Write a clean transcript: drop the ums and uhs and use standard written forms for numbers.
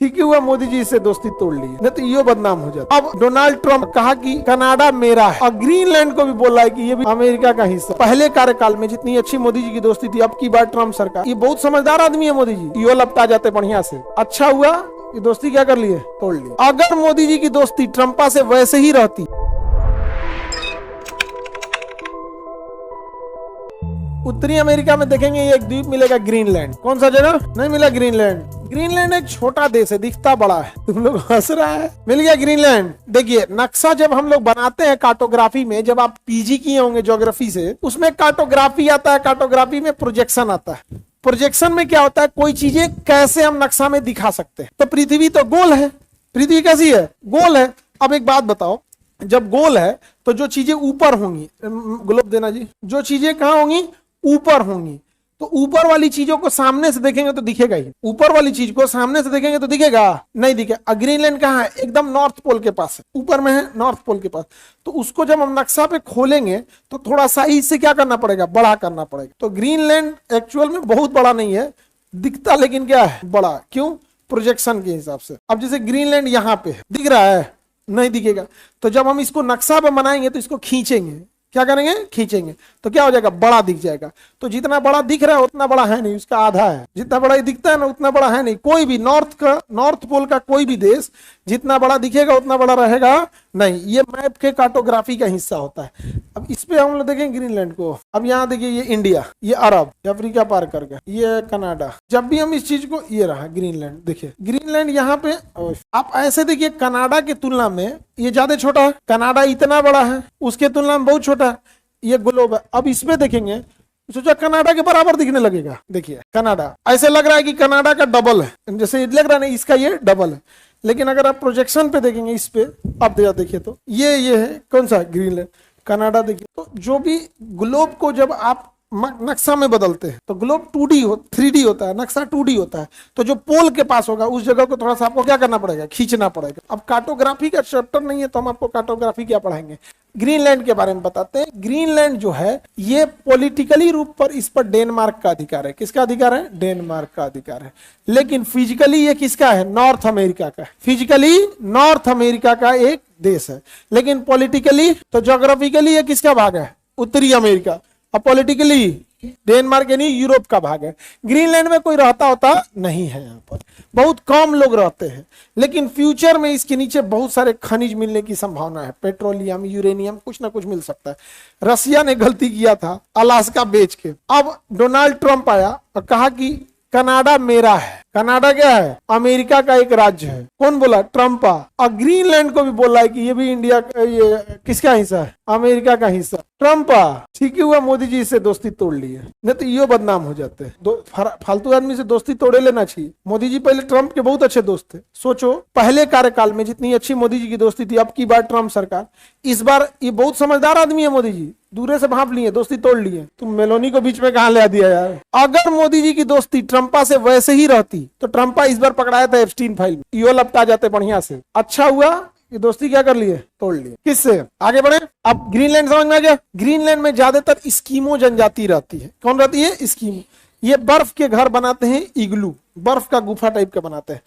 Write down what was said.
ठीक ही हुआ मोदी जी से दोस्ती तोड़ ली, नहीं तो ये बदनाम हो जाता। अब डोनाल्ड ट्रंप कहा कि कनाडा मेरा है और ग्रीनलैंड को भी बोला है कि ये भी अमेरिका का हिस्सा। पहले कार्यकाल में जितनी अच्छी मोदी जी की दोस्ती थी, अब की बार ट्रंप सरकार, ये बहुत समझदार आदमी है मोदी जी, यो लपटा जाते बढ़िया से। अच्छा हुआ ये दोस्ती क्या कर लिए, तोड़ ली। अगर मोदी जी की दोस्ती ट्रंपा से वैसे ही रहती, उत्तरी अमेरिका में देखेंगे ये एक द्वीप मिलेगा ग्रीनलैंड। कौन सा जगह नहीं मिला, ग्रीनलैंड। ग्रीनलैंड एक छोटा देश है, दिखता बड़ा है। तुम लोग हंस रहा है, मिल गया ग्रीनलैंड। देखिए नक्शा जब हम लोग बनाते हैं कार्टोग्राफी में, जब आप पीजी किए होंगे ज्योग्राफी से, उसमें कार्टोग्राफी आता है, कार्टोग्राफी में प्रोजेक्शन आता है। प्रोजेक्शन में क्या होता है, कोई चीजें कैसे हम नक्शा में दिखा सकते हैं। तो पृथ्वी तो गोल है, पृथ्वी कैसी है, गोल है। अब एक बात बताओ, जब गोल है तो जो चीजें ऊपर होंगी, ग्लोब देना जी, जो चीजें कहाँ होंगी, ऊपर होंगी, तो ऊपर वाली चीजों को सामने से देखेंगे तो दिखेगा ही, ऊपर वाली चीज को सामने से देखेंगे तो दिखेगा नहीं, दिखेगा। ग्रीनलैंड कहाँ है, एकदम नॉर्थ पोल के पास है, ऊपर में है, नॉर्थ पोल के पास। तो उसको जब हम नक्शा पे खोलेंगे तो थोड़ा सा इससे क्या करना पड़ेगा, बड़ा करना पड़ेगा। तो ग्रीनलैंड एक्चुअल में बहुत बड़ा नहीं है, दिखता लेकिन क्या है, बड़ा। क्यों, प्रोजेक्शन के हिसाब से। अब जैसे ग्रीनलैंड यहाँ पे है, दिख रहा है, नहीं दिखेगा। तो जब हम इसको नक्शा पे बनाएंगे तो इसको खींचेंगे, क्या करेंगे, खींचेंगे, तो क्या हो जाएगा, बड़ा दिख जाएगा। तो जितना बड़ा दिख रहा है उतना बड़ा है नहीं, उसका आधा है। जितना बड़ा ही दिखता है ना उतना बड़ा है नहीं। कोई भी नॉर्थ पोल का कोई भी देश जितना बड़ा दिखेगा उतना बड़ा रहेगा नहीं। ये मैप के कार्टोग्राफी का हिस्सा होता है। अब इस पे हम लोग देखें ग्रीनलैंड को। अब यहाँ देखिए, ये इंडिया, ये अरब, ये अफ्रीका पार करके, ये कनाडा। जब भी हम इस चीज को, ये रहा ग्रीनलैंड, देखिए ग्रीनलैंड यहाँ पे। आप ऐसे देखिए, कनाडा की तुलना में ये ज्यादा छोटा है, कनाडा इतना बड़ा है, उसके तुलना में बहुत छोटा है, ये ग्लोब है। अब इसमें देखेंगे, सोचा कनाडा के बराबर दिखने लगेगा। देखिए कनाडा ऐसे लग रहा है कि कनाडा का डबल है, जैसे लग रहा है नहीं, इसका ये डबल है। लेकिन अगर आप प्रोजेक्शन पे देखेंगे, इस पे आप देखिए तो ये है कौन सा, ग्रीनलैंड, कनाडा। देखिए तो जो भी ग्लोब को जब आप नक्शा में बदलते हैं तो ग्लोब 2D 3D होता है, नक्शा 2D होता है। तो जो पोल के पास होगा उस जगह को थोड़ा सा आपको क्या करना पड़ेगा, खींचना पड़ेगा। अब कार्टोग्राफी का चैप्टर नहीं है तो हम आपको कार्टोग्राफी क्या पढ़ाएंगे, ग्रीनलैंड के बारे में बताते हैं। ग्रीनलैंड जो है ये पॉलिटिकली रूप पर, इस पर डेनमार्क का अधिकार है। किसका अधिकार है, डेनमार्क का अधिकार है। लेकिन फिजिकली ये किसका है, नॉर्थ अमेरिका का। फिजिकली नॉर्थ अमेरिका का एक देश है, लेकिन पॉलिटिकली तो ज्योग्राफिकली ये किसका भाग है, उत्तरी अमेरिका। अब पॉलिटिकली डेनमार्क यानी यूरोप का भाग है। ग्रीनलैंड में कोई रहता होता नहीं है, यहाँ पर बहुत कम लोग रहते हैं। लेकिन फ्यूचर में इसके नीचे बहुत सारे खनिज मिलने की संभावना है, पेट्रोलियम, यूरेनियम, कुछ ना कुछ मिल सकता है। रसिया ने गलती किया था अलास्का बेच के। अब डोनाल्ड ट्रंप आया और कहा कि कनाडा मेरा है। कनाडा क्या है, अमेरिका का एक राज्य है। कौन बोला, ट्रंपा। और ग्रीनलैंड को भी बोला है कि ये भी इंडिया, ये किसका हिस्सा है, अमेरिका का हिस्सा। ट्रंपा, ठीक ही हुआ मोदी जी से दोस्ती तोड़ ली है, नहीं तो ये बदनाम हो जाते हैं। फालतू आदमी से दोस्ती तोड़े लेना चाहिए। मोदी जी पहले ट्रंप के बहुत अच्छे दोस्त थे। सोचो पहले कार्यकाल में जितनी अच्छी मोदी जी की दोस्ती थी, अब की बार ट्रंप सरकार, इस बार ये बहुत समझदार आदमी है मोदी जी, दूरे से भाप लिए, दोस्ती तोड़ लिए। तुम मेलोनी को बीच में कहां ले दिया यार। अगर मोदी जी की दोस्ती ट्रंपा से वैसे ही रहती तो ट्रंपा इस बार पकड़ाया था एप्स्टीन फाइल में, यो लपटा जाते बढ़िया से। अच्छा हुआ ये दोस्ती क्या कर लिए, तोड़ लिए। किससे, आगे बढ़े। अब ग्रीनलैंड समझ में आ गया। ग्रीनलैंड में ज्यादातर स्कीमो जनजाति रहती है। कौन रहती है, स्कीमो। ये बर्फ के घर बनाते हैं, इग्लू, बर्फ का गुफा टाइप का बनाते हैं।